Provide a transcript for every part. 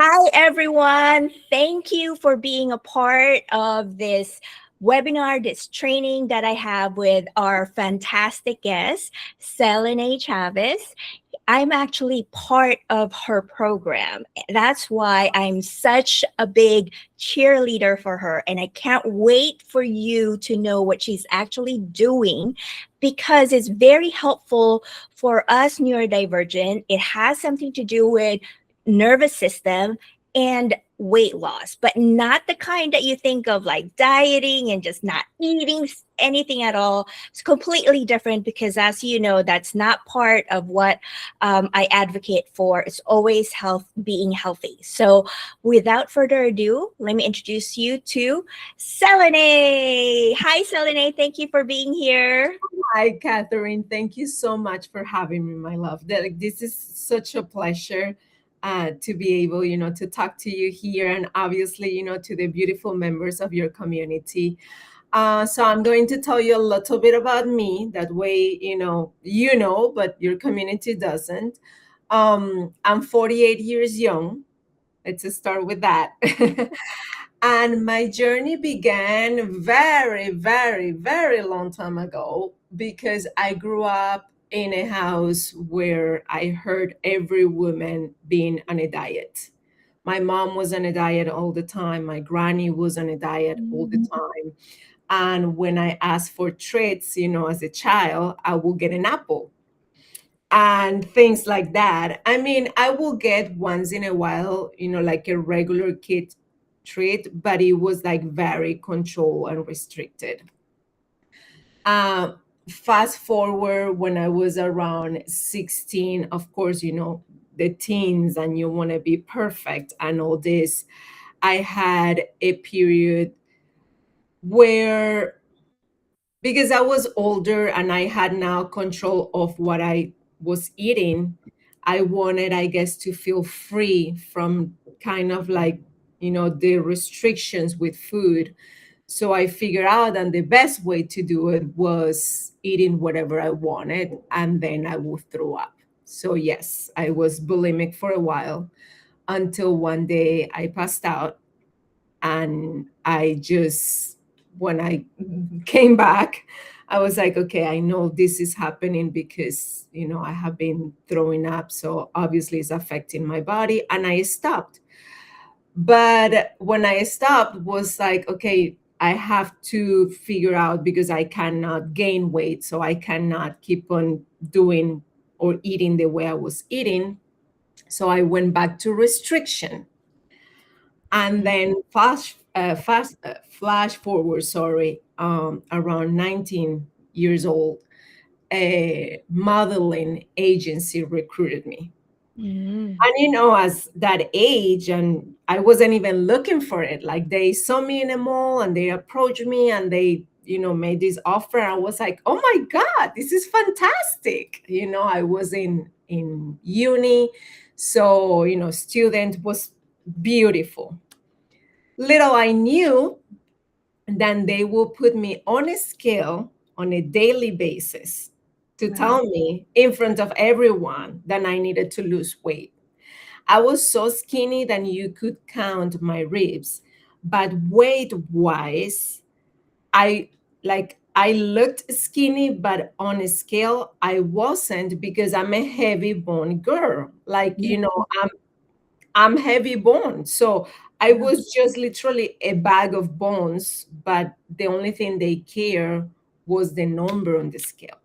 Hi, everyone. Thank you for being a part of this webinar, this training that I have with our fantastic guest, Selene Chavez. I'm actually part of her program. That's why I'm such a big cheerleader for her. And I can't wait for you to know what she's actually doing because it's very helpful for us neurodivergent. It has something to do with nervous system and weight loss, but not the kind that you think of like dieting and just not eating anything at all. It's completely different because, as you know, that's not part of what I advocate for. It's always health, being healthy. So, without further ado, let me introduce you to Selene. Hi, Selene. Thank you for being here. Hi, Catherine. Thank you so much for having me, my love. This is such a pleasure to be able, to talk to you here and obviously, to the beautiful members of your community. So I'm going to tell you a little bit about me. That way, but your community doesn't. I'm 48 years young. Let's start with that. And my journey began very, very, very long time ago because I grew up in a house where I heard every woman being on a diet. My mom was on a diet all the time. My granny was on a diet all the time. And when I asked for treats, as a child, I will get an apple and things like that. I mean, I will get once in a while, like a regular kid treat, but it was like very controlled and restricted. Uh, Fast forward when I was around 16, of course, the teens and you want to be perfect and all this. I had a period where, because I was older and I had now control of what I was eating, I wanted, I guess, to feel free from kind of like, the restrictions with food. So I figured out that the best way to do it was eating whatever I wanted and then I would throw up. So, yes, I was bulimic for a while until one day I passed out and I just, when I came back, I was like, okay, I know this is happening because, I have been throwing up. So obviously it's affecting my body. And I stopped. But when I stopped, was like, okay, I have to figure out because I cannot gain weight. So I cannot keep on doing or eating the way I was eating. So I went back to restriction and then flash forward, sorry, around 19 years old, a modeling agency recruited me. Mm. And as that age, and I wasn't even looking for it, like they saw me in a mall and they approached me and they made this offer. I was like, oh my god, this is fantastic. I was in uni, so student was beautiful. Little I knew, then they will put me on a scale on a daily basis to Wow. tell me in front of everyone that I needed to lose weight. I was so skinny that you could count my ribs, but weight wise, I looked skinny, but on a scale I wasn't because I'm a heavy bone girl. I'm heavy bone. So I Yeah. was just literally a bag of bones, but the only thing they care was the number on the scale.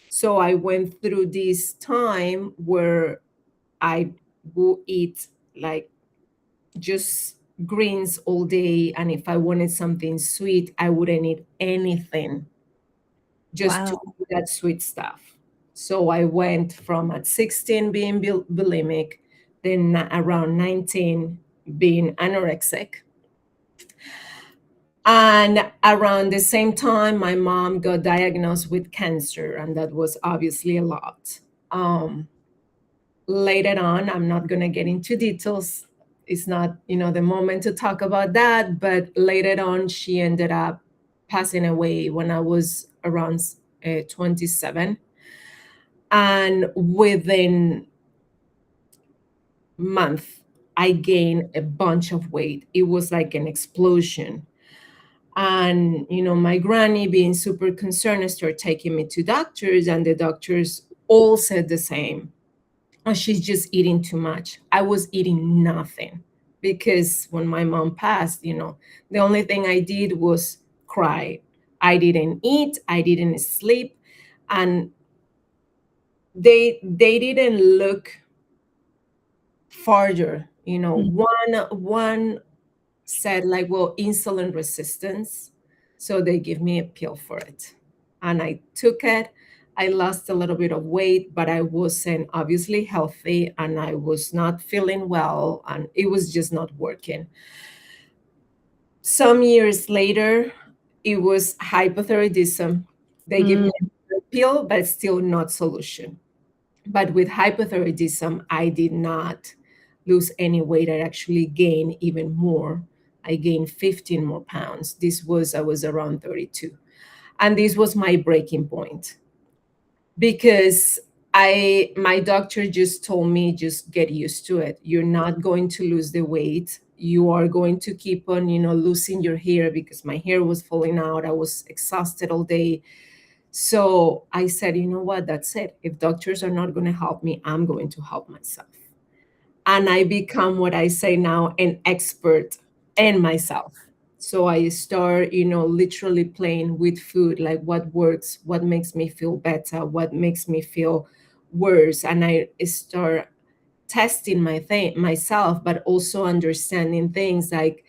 So I went through this time where I will eat like just greens all day. And if I wanted something sweet, I wouldn't eat anything just to Wow. eat that sweet stuff. So I went from at 16 being bulimic, then around 19 being anorexic. And around the same time, my mom got diagnosed with cancer, and that was obviously a lot. Um, Later on, I'm not going to get into details. It's not, the moment to talk about that. But later on, she ended up passing away when I was around 27. And within month, I gained a bunch of weight. It was like an explosion. And, my granny, being super concerned, started taking me to doctors, and the doctors all said the same. Oh, she's just eating too much. I was eating nothing because when my mom passed, the only thing I did was cry. I didn't eat, I didn't sleep, and they didn't look farther. One said like, well, insulin resistance, so they give me a pill for it, and I took it. I lost a little bit of weight, but I wasn't obviously healthy, and I was not feeling well, and it was just not working. Some years later, it was hypothyroidism. They give Mm, me a pill, but still not solution. But with hypothyroidism, I did not lose any weight. I actually gained even more. I gained 15 more pounds. I was around 32. And this was my breaking point because my doctor just told me, just get used to it. You're not going to lose the weight. You are going to keep on, losing your hair, because my hair was falling out. I was exhausted all day. So I said, you know what? That's it. If doctors are not going to help me, I'm going to help myself. And I become, what I say now, an expert in myself. So I start, literally playing with food, like what works, what makes me feel better, what makes me feel worse. And I start testing myself, but also understanding things like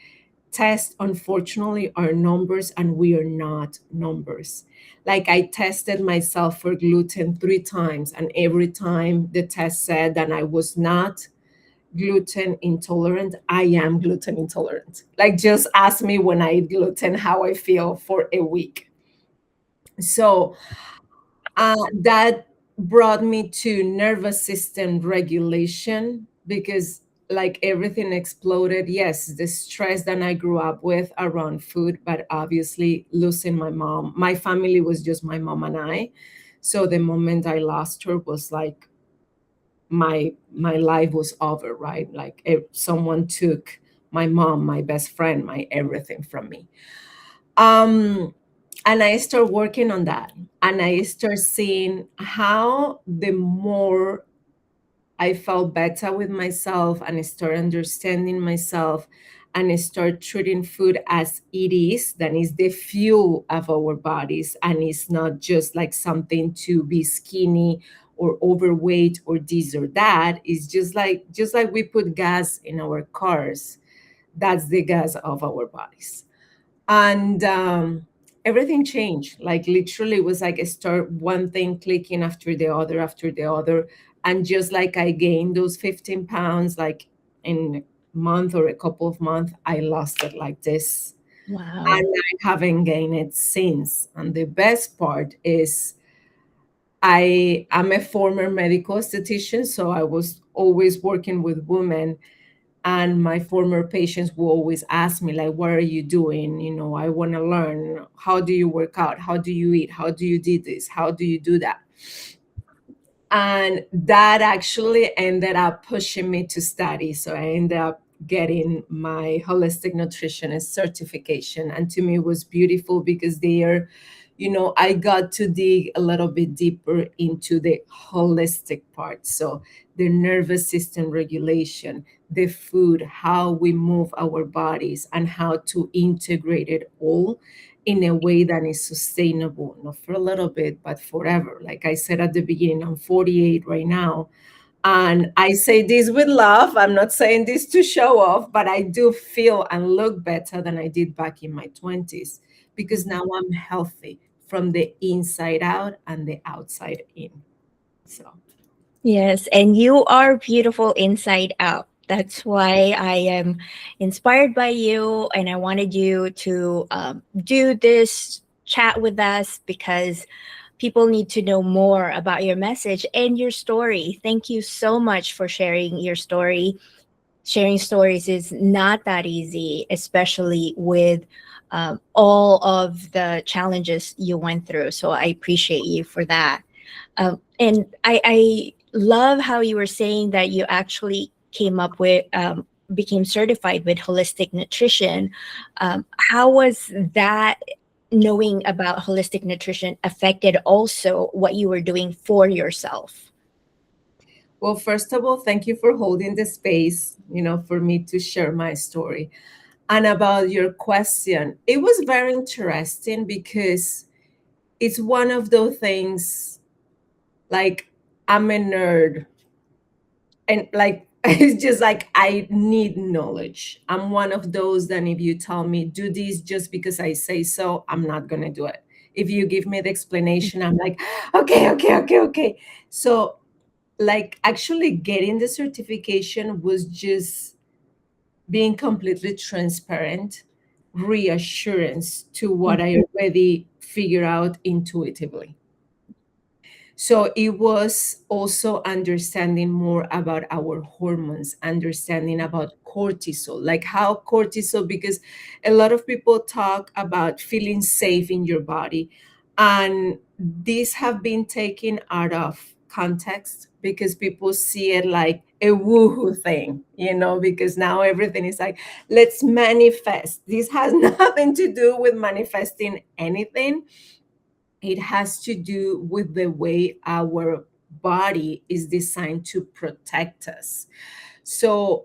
tests, unfortunately, are numbers, and we are not numbers. Like, I tested myself for gluten 3 times, and every time the test said that I was not gluten intolerant. I am gluten intolerant. Like, just ask me when I eat gluten how I feel for a week. So that brought me to nervous system regulation, because like everything exploded. Yes, the stress that I grew up with around food, but obviously losing my mom. My family was just my mom and I. So the moment I lost her was like my life was over, right? Like, if someone took my mom, my best friend, my everything from me. um and I start working on that, and I start seeing how the more I felt better with myself, and I start understanding myself, and I start treating food as it is, that is the fuel of our bodies, and it's not just like something to be skinny or overweight or this or that. It's just like we put gas in our cars. That's the gas of our bodies. And everything changed. Like, literally, it was like I start one thing clicking after the other. And just like I gained those 15 pounds, like in a month or a couple of months, I lost it like this. wow. And I haven't gained it since. And the best part is, I am a former medical esthetician, so I was always working with women, and my former patients will always ask me, like, what are you doing? I want to learn. How do you work out? How do you eat? How do you do this? How do you do that? And that actually ended up pushing me to study. So I ended up getting my holistic nutritionist certification, and to me it was beautiful, because there, I got to dig a little bit deeper into the holistic part. So the nervous system regulation, the food, how we move our bodies, and how to integrate it all in a way that is sustainable, not for a little bit, but forever. Like I said at the beginning, I'm 48 right now. And I say this with love. I'm not saying this to show off, but I do feel and look better than I did back in my 20s, because now I'm healthy from the inside out and the outside in. So, Yes, and you are beautiful inside out. That's why I am inspired by you, and I wanted you to do this chat with us because people need to know more about your message and your story. Thank you so much for sharing your story. Sharing stories is not that easy, especially with all of the challenges you went through. So I appreciate you for that. And I love how you were saying that you actually came up with became certified with holistic nutrition. How was that, knowing about holistic nutrition, affected also what you were doing for yourself? Well, first of all, thank you for holding the space, for me to share my story. And about your question, it was very interesting because it's one of those things, like, I'm a nerd, and like it's just like I need knowledge. I'm one of those that if you tell me do this just because I say so, I'm not gonna do it. If you give me the explanation, I'm like, okay, okay, okay, okay. So, like, actually getting the certification was just being completely transparent, reassurance to what I already figured out intuitively. So it was also understanding more about our hormones, understanding about cortisol, like how cortisol, because a lot of people talk about feeling safe in your body. And these have been taken out of context because people see it like a woohoo thing, because now everything is like, let's manifest. This has nothing to do with manifesting anything. It has to do with the way our body is designed to protect us. So,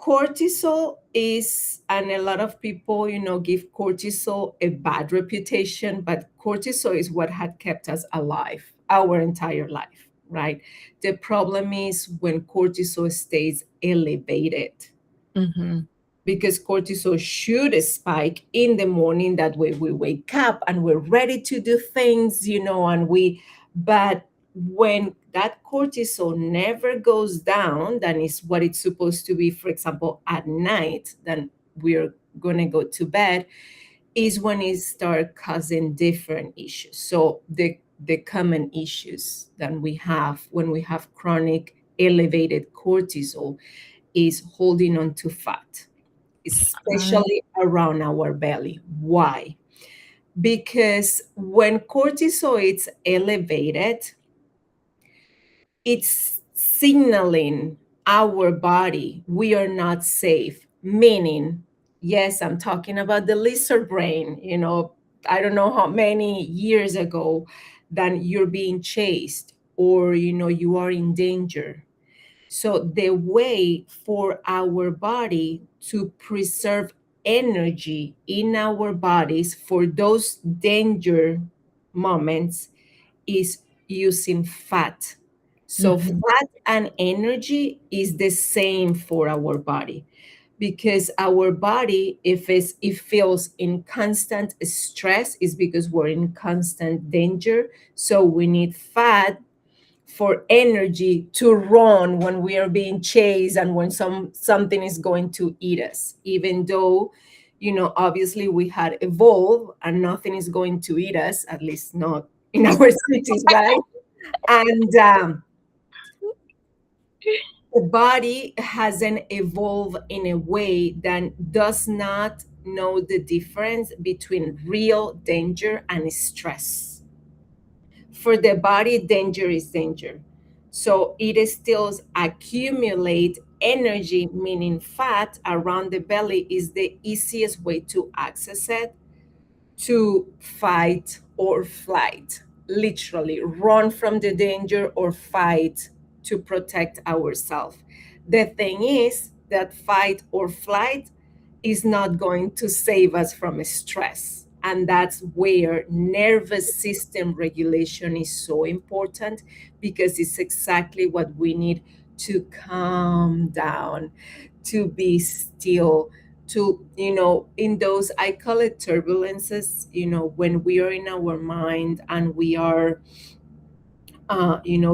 cortisol is, and a lot of people, give cortisol a bad reputation, but cortisol is what had kept us alive our entire life, right? The problem is when cortisol stays elevated, Mm-hmm. because cortisol should spike in the morning. That way we wake up and we're ready to do things, but when that cortisol never goes down, then is what it's supposed to be, for example, at night, then we're going to go to bed, is when it start causing different issues. So the common issues that we have when we have chronic elevated cortisol is holding on to fat, especially around our belly. Why? Because when cortisol is elevated, it's signaling our body we are not safe. Meaning, yes, I'm talking about the lizard brain, I don't know how many years ago, that you're being chased, or you are in danger. So, the way for our body to preserve energy in our bodies for those danger moments is using fat. So, Mm-hmm. fat and energy is the same for our body, because our body, if it feels in constant stress, is because we're in constant danger. So, we need fat for energy to run when we are being chased and when something is going to eat us, even though obviously we had evolved and nothing is going to eat us, at least not in our cities, right? And the body hasn't evolved in a way that does not know the difference between real danger and stress. For the body, danger is danger. So it still accumulate energy, meaning fat around the belly is the easiest way to access it, to fight or flight, literally run from the danger or fight to protect ourselves. The thing is that fight or flight is not going to save us from stress. And that's where nervous system regulation is so important, because it's exactly what we need to calm down, to be still, to in those, I call it turbulences, when we are in our mind and we are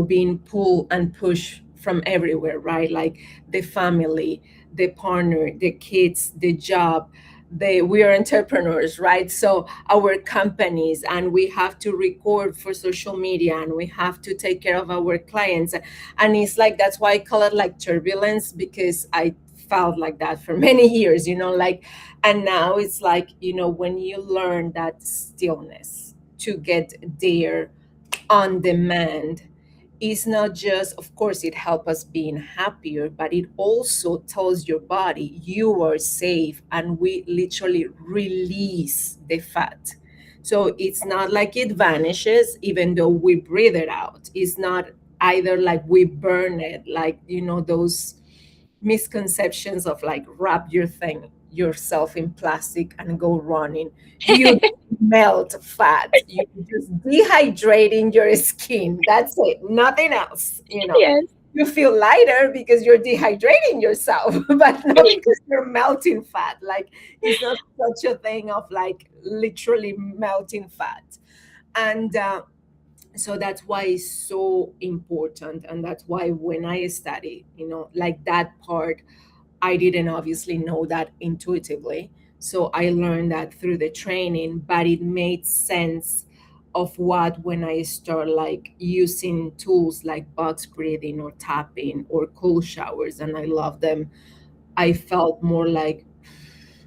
being pulled and pushed from everywhere, right? Like the family, the partner, the kids, the job. We are entrepreneurs, right? So our companies, and we have to record for social media, and we have to take care of our clients. And it's like, that's why I call it like turbulence, because I felt like that for many years, like, and now it's like, when you learn that stillness to get there on demand, it's not just, of course, it helps us being happier, but it also tells your body you are safe, and we literally release the fat. So it's not like it vanishes even though we breathe it out. It's not either like we burn it, like, those misconceptions of like wrap your thing yourself in plastic and go running. You melt fat. You just dehydrating your skin. That's it. Nothing else. Yes. You feel lighter because you're dehydrating yourself, but not because you're melting fat. Like, it's not such a thing of like literally melting fat. And so that's why it's so important. And that's why when I study, like that part, I didn't obviously know that intuitively. So I learned that through the training, but it made sense of what when I start like using tools like box breathing or tapping or cold showers, and I love them. I felt more like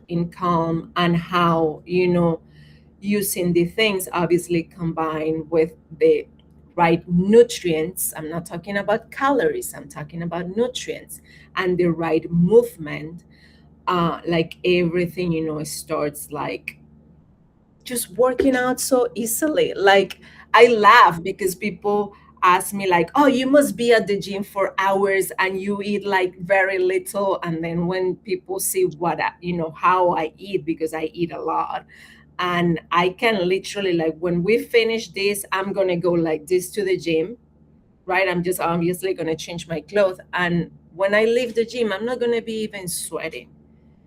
in calm, and how, using the things obviously combined with the right nutrients. I'm not talking about calories, I'm talking about nutrients, and the right movement. Like everything, starts like just working out so easily. Like, I laugh because people ask me like, oh, you must be at the gym for hours and you eat like very little. And then when people see how I eat, because I eat a lot, and I can literally, like, when we finish this, I'm gonna go like this to the gym, right? I'm just obviously gonna change my clothes, and when I leave the gym, I'm not gonna be even sweating,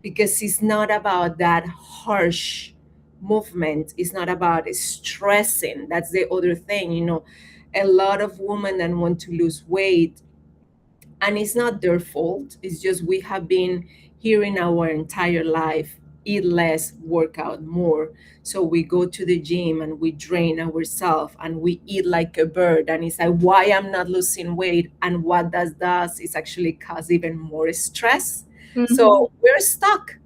because it's not about that harsh movement. It's not about stressing. That's the other thing. A lot of women that want to lose weight, and it's not their fault. It's just we have been hearing our entire life, eat less, work out more. So we go to the gym and we drain ourselves and we eat like a bird. And it's like, why I'm not losing weight? And what does is actually cause even more stress. Mhm. So we're stuck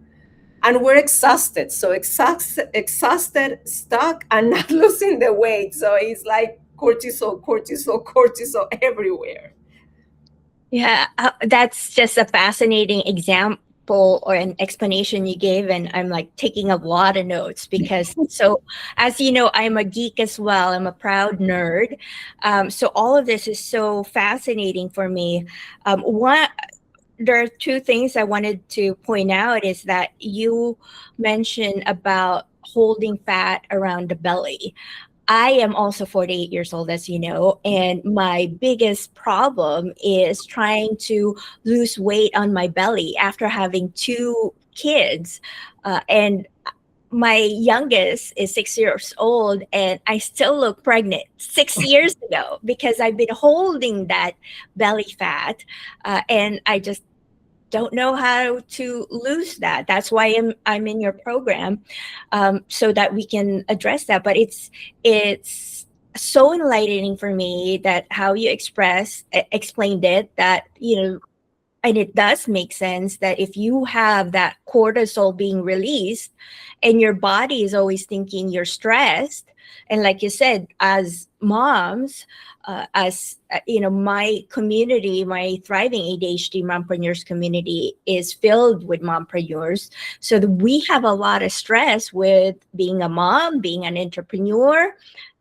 and we're exhausted. So exhausted, stuck, and not losing the weight. So it's like cortisol, cortisol, cortisol everywhere. Yeah, that's just a fascinating example or an explanation you gave, and I'm like taking a lot of notes because, so as you know, I'm a geek as well. I'm a proud nerd, so all of this is so fascinating for me. One, there are two things I wanted to point out is that you mentioned about holding fat around the belly. I am also 48 years old, as you know, and my biggest problem is trying to lose weight on my belly after having two kids. And my youngest is 6 years old, and I still look pregnant 6 years ago because I've been holding that belly fat. And I just don't know how to lose that. That's why I'm in your program, so that we can address that. But it's so enlightening for me that how you explained it, that and it does make sense that if you have that cortisol being released and your body is always thinking you're stressed, and like you said, as moms, as my community, my thriving ADHD mompreneurs community is filled with mompreneurs, so we have a lot of stress with being a mom, being an entrepreneur,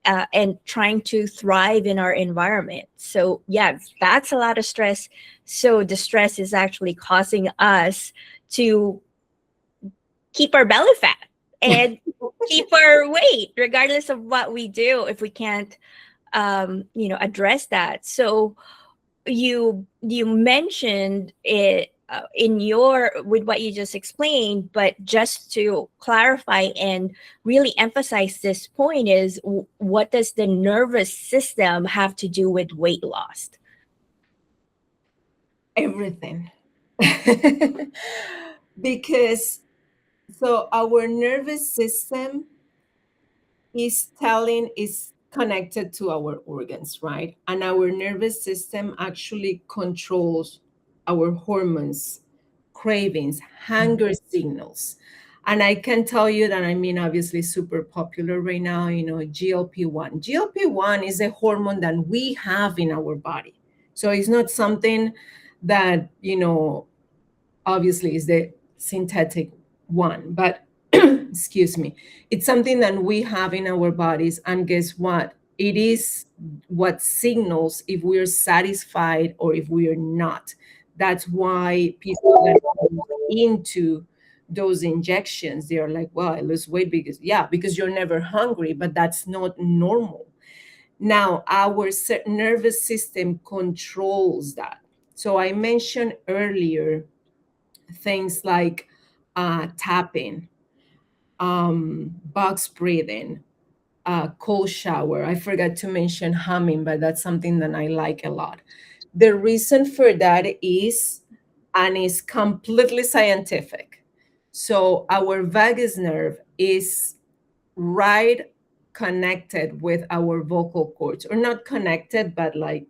and trying to thrive in our environment. So yeah, that's a lot of stress. So the stress is actually causing us to keep our belly fat and keep our weight, regardless of what we do, if we can't, address that. So you mentioned it in your with what you just explained, but just to clarify and really emphasize this point is, what does the nervous system have to do with weight loss? Everything. Because so our nervous system is connected to our organs, right? And our nervous system actually controls our hormones, cravings, hunger signals. And I can tell you that, I mean, obviously super popular right now, GLP-1. GLP-1 is a hormone that we have in our body. So it's not something that, obviously is the synthetic one, but excuse me, it's something that we have in our bodies. And guess what? It is what signals if we're satisfied or if we are not. That's why people that go into those injections, they are like, well, I lose weight because, yeah, because you're never hungry, but that's not normal. Now, our nervous system controls that. So I mentioned earlier things like tapping, box breathing, cold shower. I forgot to mention humming, but that's something that I like a lot. The reason for that is, and is completely scientific. So our vagus nerve is right connected with our vocal cords, or not connected, but like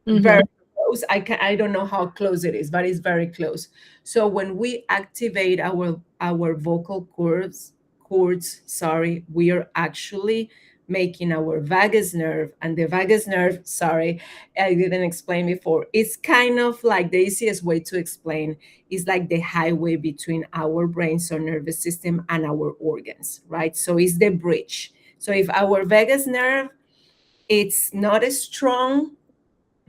very Mm-hmm. close. I don't know how close it is, but it's very close. So when we activate our vocal cords, sorry, we are actually making our vagus nerve, and the vagus nerve, sorry, I didn't explain before. It's kind of like the easiest way to explain is like the highway between our brain, so nervous system, and our organs, right? So it's the bridge. So if our vagus nerve it's not as strong,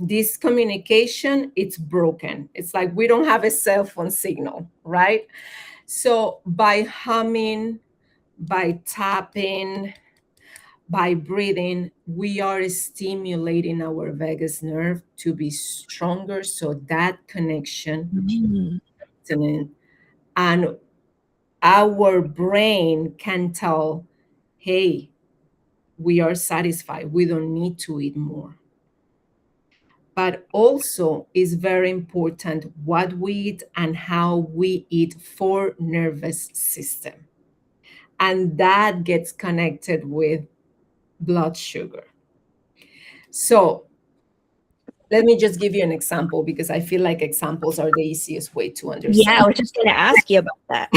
this communication it's broken. It's like we don't have a cell phone signal, right? So by humming, by tapping, by breathing, we are stimulating our vagus nerve to be stronger, so that connection, Mm-hmm. and our brain can tell, hey, we are satisfied, we don't need to eat more. But also is very important what we eat and how we eat for nervous system. And that gets connected with blood sugar. So let me just give you an example because I feel like examples are the easiest way to Yeah, understand. I was just going to ask you about that.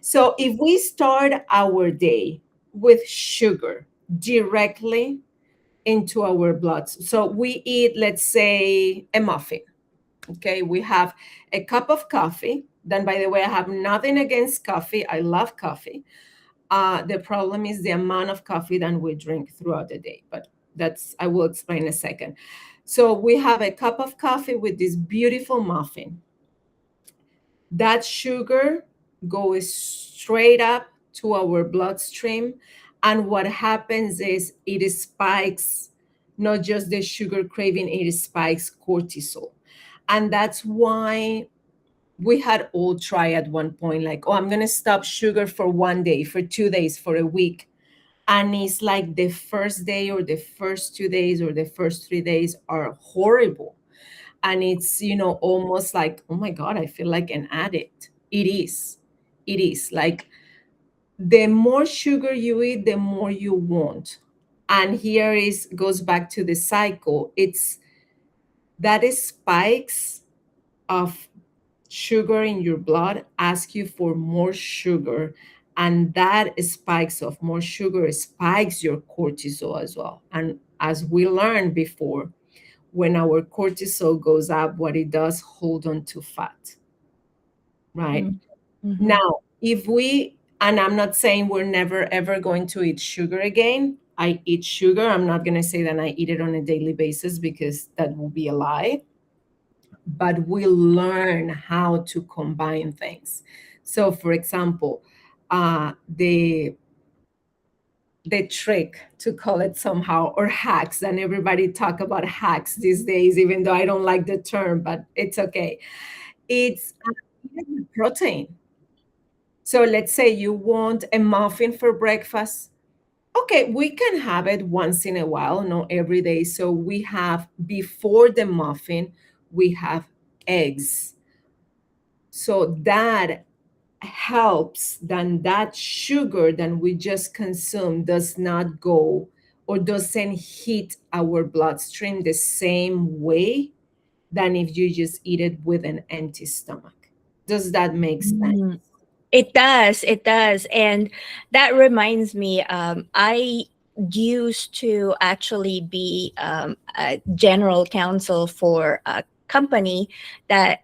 So if we start our day with sugar directly into our blood, so we eat, let's say, a muffin. Okay, we have a cup of coffee. Then, by the way, I have nothing against coffee. I love coffee. The problem is the amount of coffee that we drink throughout the day, but that's, I will explain in a second. So we have a cup of coffee with this beautiful muffin. That sugar goes straight up to our bloodstream. And what happens is it spikes not just the sugar craving, it spikes cortisol. And that's why we had all tried at one point, like, oh, I'm going to stop sugar for 1 day, for 2 days, for a week. And it's like the first day or the first 2 days or the first 3 days are horrible. And it's, almost like, oh my God, I feel like an addict. It is. It is like the more sugar you eat, the more you want. And here is goes back to the cycle. It's that is spikes of sugar in your blood ask you for more sugar, and that spikes of more sugar spikes your cortisol as well. And as we learned before, when our cortisol goes up, what it does, hold on to fat, right? Mm-hmm. Now if we, and I'm not saying we're never ever going to eat sugar again. I eat sugar. I'm not going to say that I eat it on a daily basis because that will be a lie, but we learn how to combine things. So, for example, the trick, to call it somehow, or hacks, and everybody talk about hacks these days, even though I don't like the term, but it's okay. It's protein. So let's say you want a muffin for breakfast. Okay, we can have it once in a while, not every day. So we have, before the muffin, we have eggs. So that helps, then that sugar that we just consume does not go or doesn't hit our bloodstream the same way than if you just eat it with an empty stomach. Does that make sense? It does. It does. And that reminds me, I used to actually be a general counsel for a company that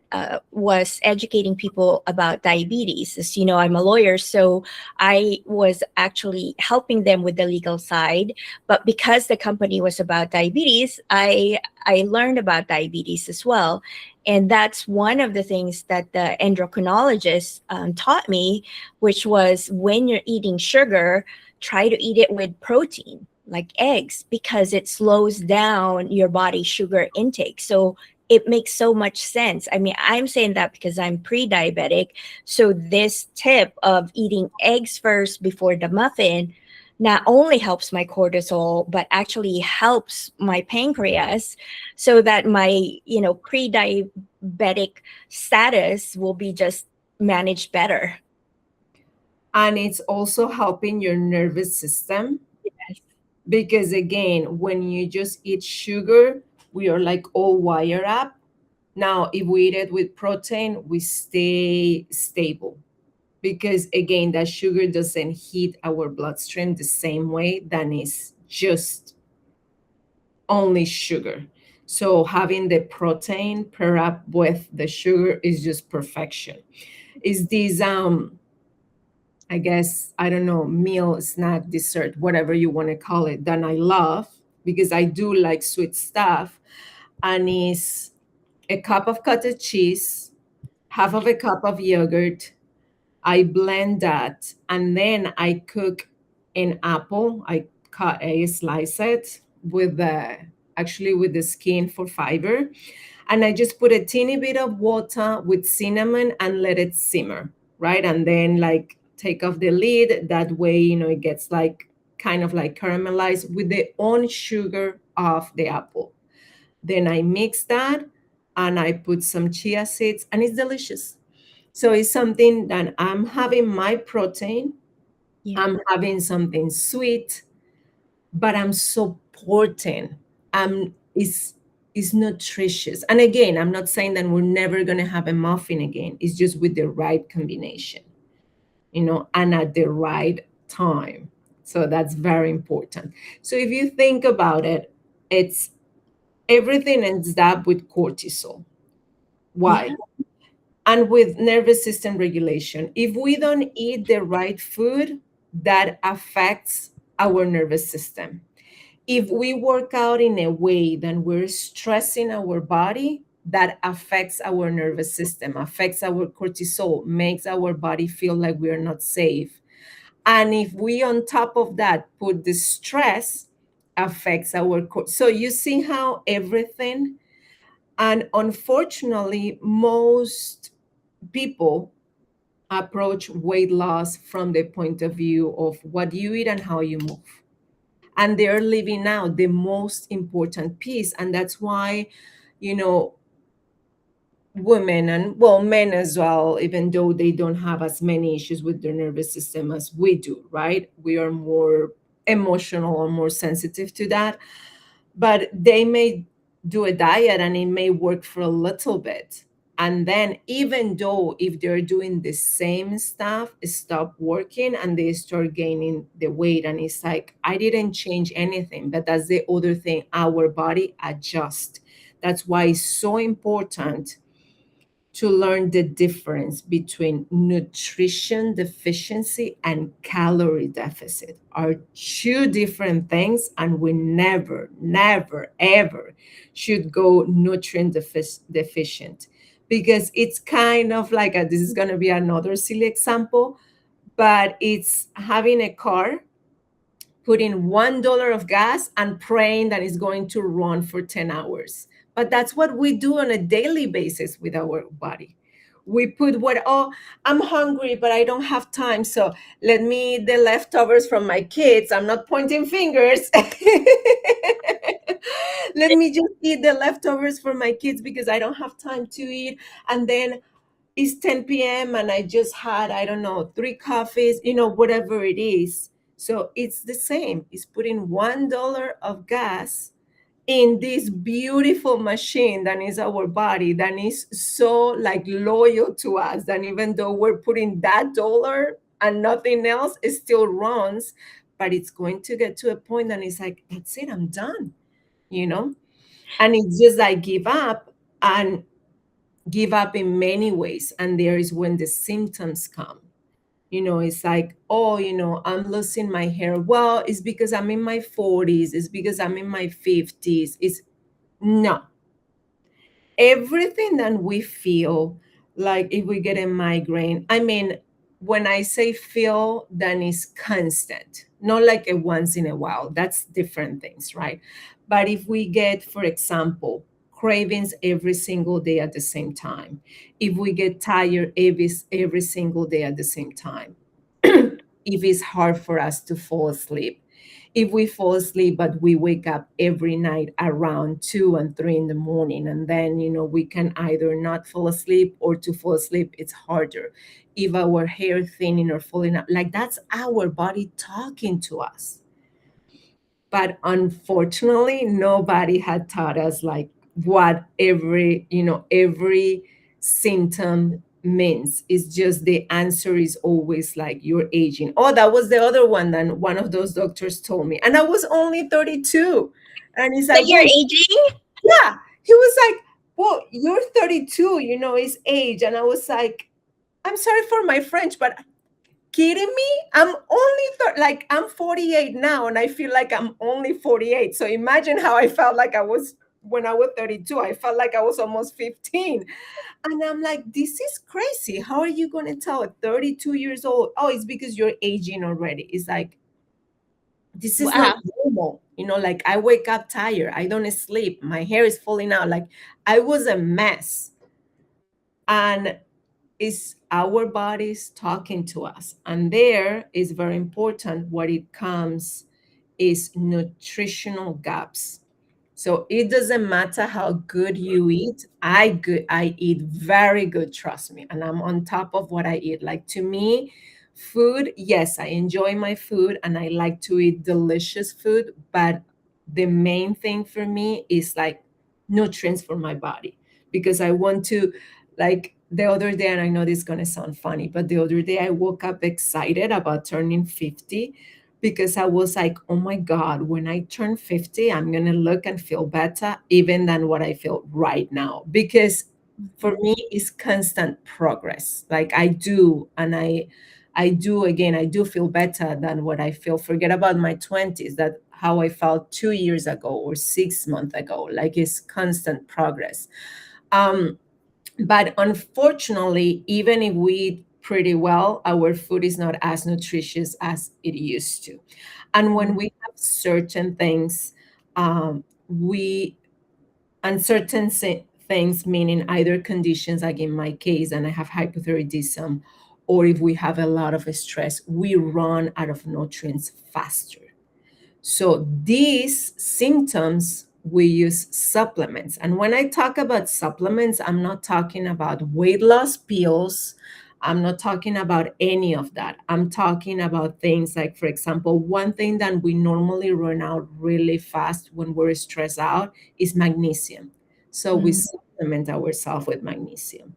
was educating people about diabetes. As you know, I'm a lawyer, so I was actually helping them with the legal side. But because the company was about diabetes, I learned about diabetes as well. And that's one of the things that the endocrinologist taught me, which was when you're eating sugar, try to eat it with protein, like eggs, because it slows down your body's sugar intake. So it makes so much sense. I mean, I'm saying that because I'm pre diabetic. So this tip of eating eggs first before the muffin not only helps my cortisol, but actually helps my pancreas so that my, pre-diabetic status will be just managed better. And it's also helping your nervous system, Yes. because again, when you just eat sugar, we are like all wired up. Now if we eat it with protein, we stay stable, because again, that sugar doesn't hit our bloodstream the same way than is just only sugar. So having the protein pair up with the sugar is just perfection. Is this I guess, I don't know, meal, snack, dessert, whatever you want to call it, that I love, because I do like sweet stuff, and is a cup of cottage cheese, half of a cup of yogurt. I blend that, and then I cook an apple. I cut a slice it with the, actually with the skin for fiber, and I just put a teeny bit of water with cinnamon and let it simmer, right? And then like take off the lid. That way, it gets like kind of like caramelized with the own sugar of the apple. Then I mix that and I put some chia seeds, and it's delicious. So it's something that I'm having my protein, Yeah. I'm having something sweet, but I'm supporting. Is nutritious. And again, I'm not saying that we're never gonna have a muffin again. It's just with the right combination, and at the right time. So that's very important. So if you think about it, it's everything ends up with cortisol. Why? Yeah. And with nervous system regulation. If we don't eat the right food, that affects our nervous system. If we work out in a way that we're stressing our body, that affects our nervous system, affects our cortisol, makes our body feel like we are not safe. And if we on top of that put the stress, affects so you see how everything. And unfortunately, most people approach weight loss from the point of view of what you eat and how you move. And they're leaving out the most important piece. And that's why, you know, women and well, men as well, even though they don't have as many issues with their nervous system as we do, right? We are more emotional or more sensitive to that, but they may do a diet and it may work for a little bit, and then even though if they're doing the same stuff, stop working and they start gaining the weight, and it's like I didn't change anything. But that's the other thing, our body adjusts. That's why it's so important to learn the difference between nutrition deficiency and calorie deficit are two different things, and we never, never, ever should go deficient, because it's kind of like this is going to be another silly example, but it's having a car, putting $1 of gas and praying that it's going to run for 10 hours. But that's what we do on a daily basis with our body. We put I'm hungry, but I don't have time. So let me eat the leftovers from my kids. I'm not pointing fingers. Let me just eat the leftovers for my kids because I don't have time to eat. And then it's 10 p.m. and I just had, I don't know, 3 coffees, whatever it is. So it's the same. It's putting $1 of gas in this beautiful machine that is our body, that is so like loyal to us, that even though we're putting that dollar and nothing else, it still runs. But it's going to get to a point that it's like, that's it, I'm done, you know? And it's just like give up, and give up in many ways. And there is when the symptoms come. It's like, oh, I'm losing my hair. Well, it's because I'm in my 40s. It's because I'm in my 50s. It's no. Everything that we feel, like if we get a migraine, I mean, when I say feel, then it's constant, not like a once in a while. That's different things, right? But if we get, for example, cravings every single day at the same time, if we get tired every single day at the same time, if it's hard for us to fall asleep, if we fall asleep but we wake up every night around 2 and 3 in the morning, and then we can either not fall asleep, or to fall asleep it's harder, if our hair thinning or falling out, like that's our body talking to us. But unfortunately nobody had taught us like what every symptom means. It's just the answer is always like you're aging. Oh, that was the other one that one of those doctors told me, and I was only 32. And he's That like, you're well, aging? yeah, he was like, well, you're 32, is age. And I was like, I'm sorry for my French, but kidding me? I'm only like I'm 48 now, and I feel like I'm only 48. So imagine how I felt like I was when I was 32. I felt like I was almost 15. And I'm like, this is crazy. How are you going to tell a 32 years old, oh, it's because you're aging already? It's like, this is not Wow. normal. Like I wake up tired. I don't sleep. My hair is falling out. Like I was a mess. And is our bodies talking to us. And there is very important what it comes is nutritional gaps. So it doesn't matter how good you eat. I eat very good, trust me. And I'm on top of what I eat. Like to me, food, yes, I enjoy my food and I like to eat delicious food, but the main thing for me is like nutrients for my body, because I want to, like the other day, and I know this is going to sound funny, but the other day I woke up excited about turning 50, because I was like, oh my God, when I turn 50, I'm going to look and feel better even than what I feel right now. Because for me, it's constant progress. Like I do, and I do again, I do feel better than what I feel. Forget about my 20s, that how I felt 2 years ago or 6 months ago. Like it's constant progress. Um, but unfortunately, even if we eat pretty well, our food is not as nutritious as it used to. And when we have certain things, we uncertain things, meaning either conditions, like in my case, and I have hypothyroidism, or if we have a lot of stress, we run out of nutrients faster. So these symptoms, we use supplements. And when I talk about supplements, I'm not talking about weight loss pills. I'm not talking about any of that. I'm talking about things like, for example, one thing that we normally run out really fast when we're stressed out is magnesium. So we Mm. supplement ourselves with magnesium.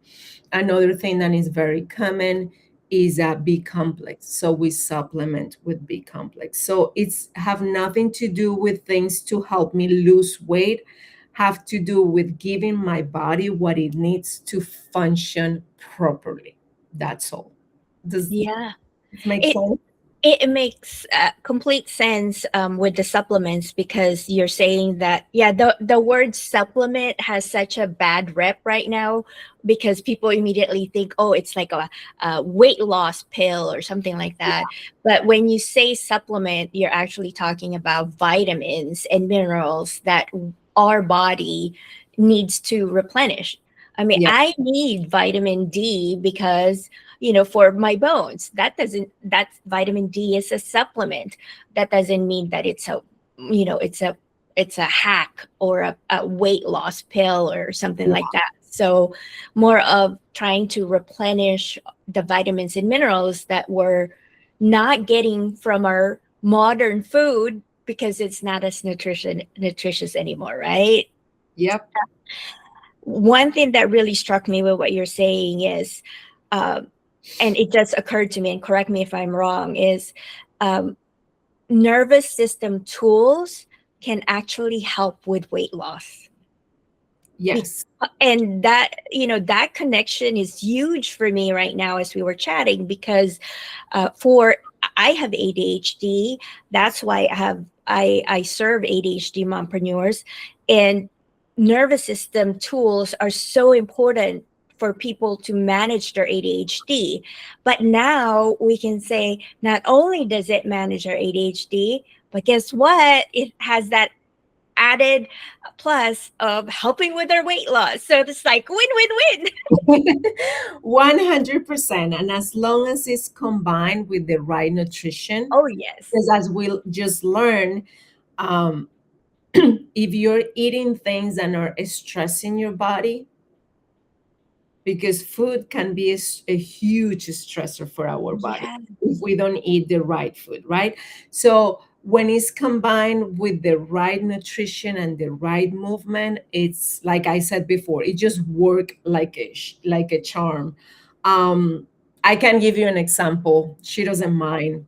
Another thing that is very common is a B complex. So we supplement with B complex. So it's have nothing to do with things to help me lose weight, have to do with giving my body what it needs to function properly. That's all. Does Yeah. this make It sense? it makes complete sense with the supplements, because you're saying that, yeah, the word supplement has such a bad rep right now, because people immediately think, oh, it's like a weight loss pill or something like that. But when you say supplement, you're actually talking about vitamins and minerals that our body needs to replenish. I mean, Yeah. I need vitamin D because, for my bones. That vitamin D is a supplement. That doesn't mean that it's a hack or a weight loss pill or something like that. So more of trying to replenish the vitamins and minerals that we're not getting from our modern food, because it's not as nutritious anymore, right? Yep. One thing that really struck me with what you're saying is, um, and it just occurred to me, and correct me if I'm wrong, is um, nervous system tools can actually help with weight loss. Be- Yes. and that, that connection is huge for me right now as we were chatting, because for I have ADHD. That's why I serve ADHD mompreneurs, and nervous system tools are so important for people to manage their ADHD. But now we can say not only does it manage our ADHD, but guess what? It has that added plus of helping with their weight loss. So it's like win win win. 100%. And as long as it's combined with the right nutrition, Oh yes. because as we'll just learn, um, if you're eating things that are stressing your body, because food can be a huge stressor for our body Yeah. if we don't eat the right food, right? So when it's combined with the right nutrition and the right movement, it's like I said before, it just works like like a charm. um I can give you an example. She doesn't mind.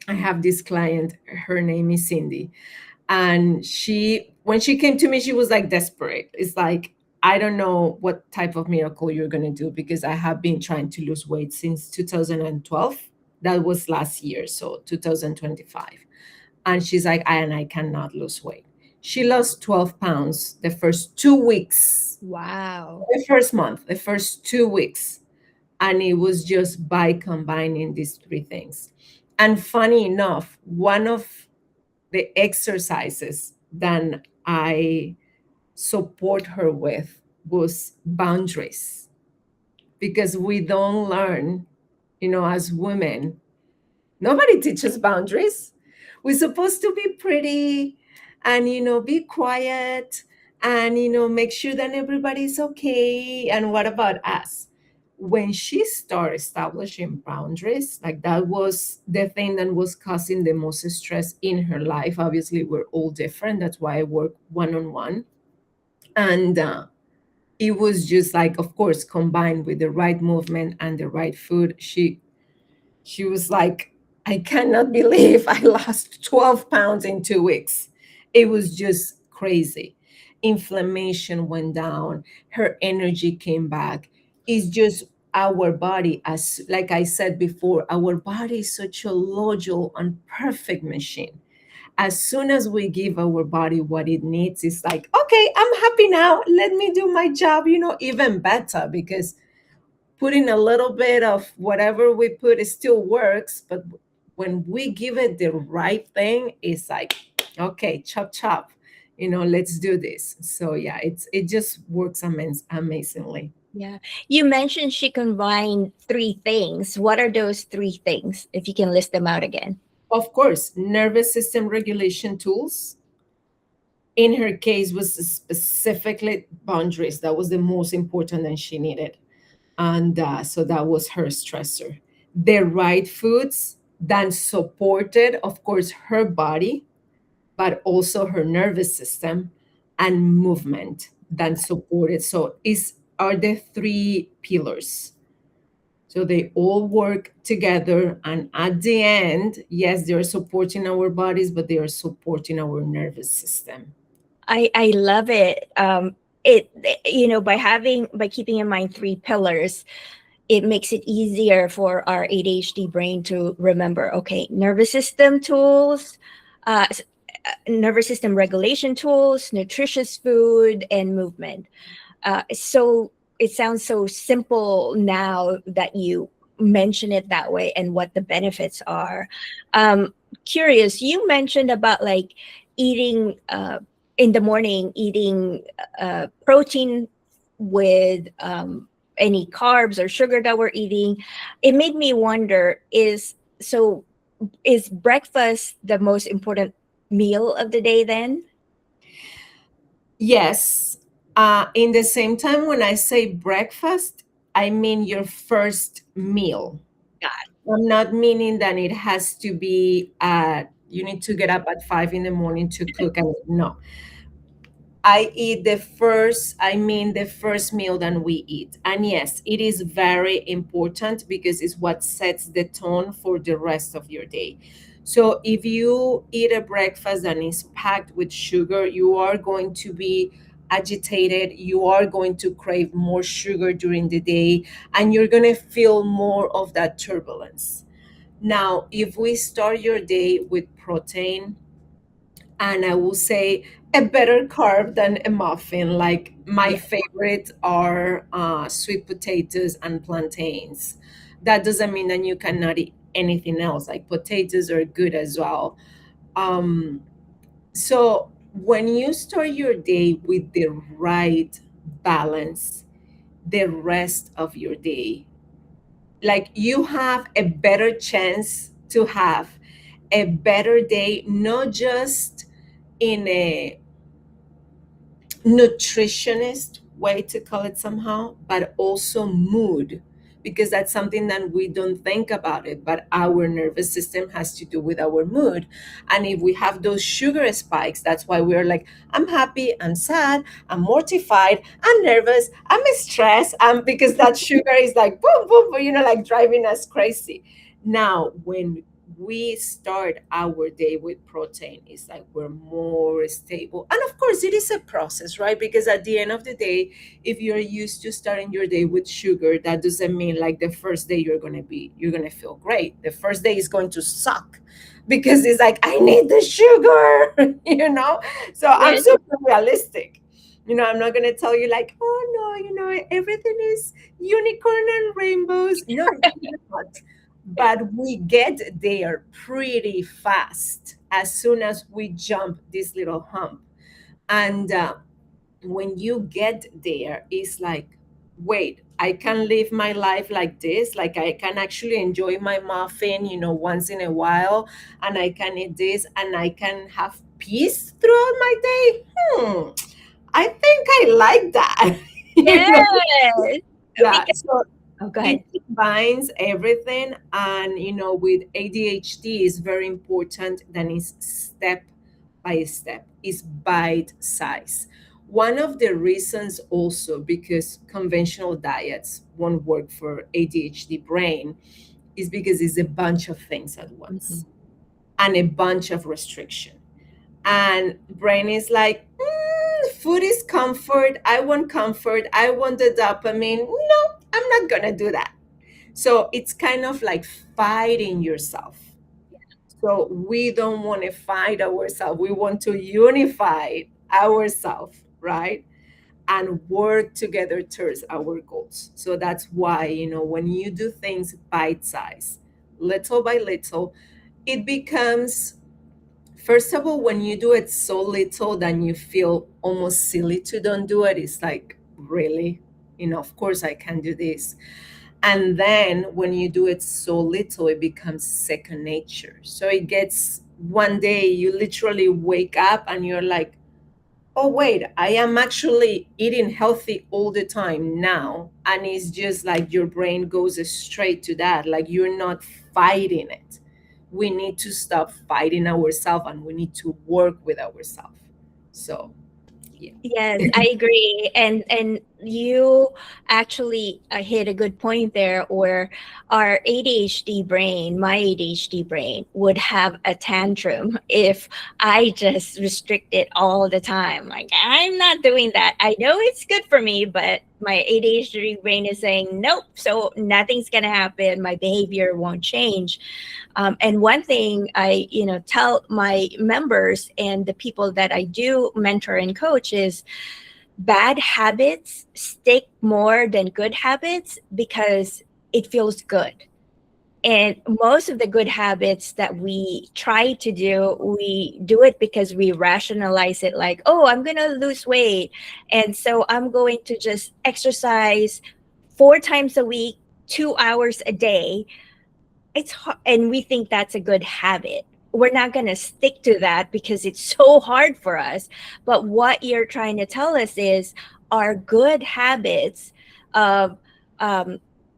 I have this client, her name is Cindy, and she when she came to me, she was like desperate. It's like, I don't know what type of miracle you're going to do, because I have been trying to lose weight since 2012. That was last year, so 2025. And she's like, I cannot lose weight. She lost 12 pounds the first 2 weeks, Wow. the first month, the first 2 weeks. And it was just by combining these three things. And funny enough, one of the exercises that I support her with was boundaries, because we don't learn, as women, nobody teaches boundaries. We're supposed to be pretty and, be quiet and, make sure that everybody's okay. And what about us? When she started establishing boundaries, like that was the thing that was causing the most stress in her life. Obviously, we're all different. That's why I work one on one. And it was just like, of course, combined with the right movement and the right food, she was like, I cannot believe I lost 12 pounds in 2 weeks. It was just crazy. Inflammation went down, her energy came back. It's just our body, as like I said before, our body is such a loyal and perfect machine. As soon as we give our body what it needs, it's like, okay, I'm happy now. Let me do my job, even better, because putting a little bit of whatever we put, it still works. But when we give it the right thing, it's like, okay, chop chop, let's do this. So yeah, it just works amazingly. Yeah. You mentioned she combined three things. What are those three things, if you can list them out again? Of course, nervous system regulation tools. In her case, was specifically boundaries. That was the most important that she needed. And so that was her stressor. The right foods then supported, of course, her body, but also her nervous system, and movement then supported. So is are the three pillars. So they all work together, and at the end, yes, they are supporting our bodies, but they are supporting our nervous system. I love it. By keeping in mind three pillars, it makes it easier for our ADHD brain to remember. Okay, nervous system tools, uh, nervous system regulation tools, nutritious food, and movement. So it sounds so simple now that you mention it that way and what the benefits are. Curious, you mentioned about like eating in the morning, eating protein with any carbs or sugar that we're eating. It made me wonder, is breakfast the most important meal of the day then? Yes. In the same time, when I say breakfast, I mean your first meal. I'm not meaning that it has to be at You need to get up at 5 in the morning to cook. And no, I eat the first meal that we eat. And yes, it is very important because it's what sets the tone for the rest of your day. So if you eat a breakfast that is packed with sugar, you are going to be agitated. You are going to crave more sugar during the day, and you're going to feel more of that turbulence. Now, if we start your day with protein, and I will say a better carb than a muffin. Like my Yeah. favorite are sweet potatoes and plantains. That doesn't mean that you cannot eat anything else. Like potatoes are good as well. Um, so when you start your day with the right balance, the rest of your day, like you have a better chance to have a better day, not just in a nutritionist way to call it somehow, but also mood, because that's something that we don't think about it, but our nervous system has to do with our mood. And if we have those sugar spikes, that's why we're like, I'm happy, I'm sad, I'm mortified, I'm nervous, I'm stressed, because that sugar is like boom boom boom, like driving us crazy. Now when we start our day with protein, it's like we're more stable. And of course it is a process, right? Because at the end of the day, if you're used to starting your day with sugar, that doesn't mean like the first day you're going to feel great. The first day is going to suck because it's like, I need the sugar. So I'm Yes. super realistic. I'm not going to tell you like, oh no, everything is unicorn and rainbows. No, it's not. But we get there pretty fast as soon as we jump this little hump. And when you get there, it's like, wait, I can live my life like this. Like I can actually enjoy my muffin, once in a while, and I can eat this, and I can have peace throughout my day. I think I like that. you know? Yes. Yeah. Because, So oh, go it ahead. combines everything, and with ADHD is very important that is step by step, is bite size. One of the reasons also because conventional diets won't work for ADHD brain is because it's a bunch of things at once Mhm. and a bunch of restriction. And brain is like, food is comfort, I want comfort, I want the dopamine. No, I'm not gonna do that. So it's kind of like fighting yourself. So we don't want to fight ourselves. We want to unify ourselves, right? And work together towards our goals. So that's why, when you do things bite size, little by little, it becomes, first of all, when you do it so little, then you feel almost silly to don't do it. It's like, really? Of course I can do this. And then when you do it so little, it becomes second nature. So it gets, one day you literally wake up and you're like, oh wait, I am actually eating healthy all the time now. And it's just like your brain goes straight to that, like you're not fighting it. We need to stop fighting ourselves, and we need to work with ourselves. So yeah. Yes, I agree. And you actually hit a good point there where our ADHD brain, my ADHD brain, would have a tantrum if I just restrict it all the time. Like, I'm not doing that. I know it's good for me, but my ADHD brain is saying nope. So nothing's gonna happen. My behavior won't change. And one thing I, tell my members and the people that I do mentor and coach is bad habits stick more than good habits because it feels good. And most of the good habits that we try to do, we do it because we rationalize it like, oh, I'm going to lose weight. And so I'm going to just exercise 4 times a week, 2 hours a day. It's hard, and we think that's a good habit. We're not going to stick to that because it's so hard for us. But what you're trying to tell us is our good habits of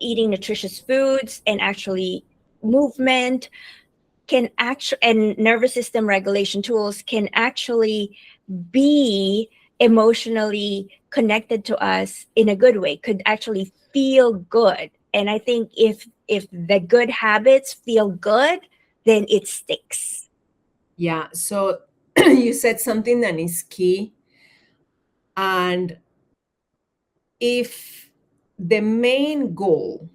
eating nutritious foods and actually movement can actually, and nervous system regulation tools can actually be emotionally connected to us in a good way, could actually feel good. And I think if the good habits feel good, then it sticks. Yeah. So you said something that is key. And if the main goal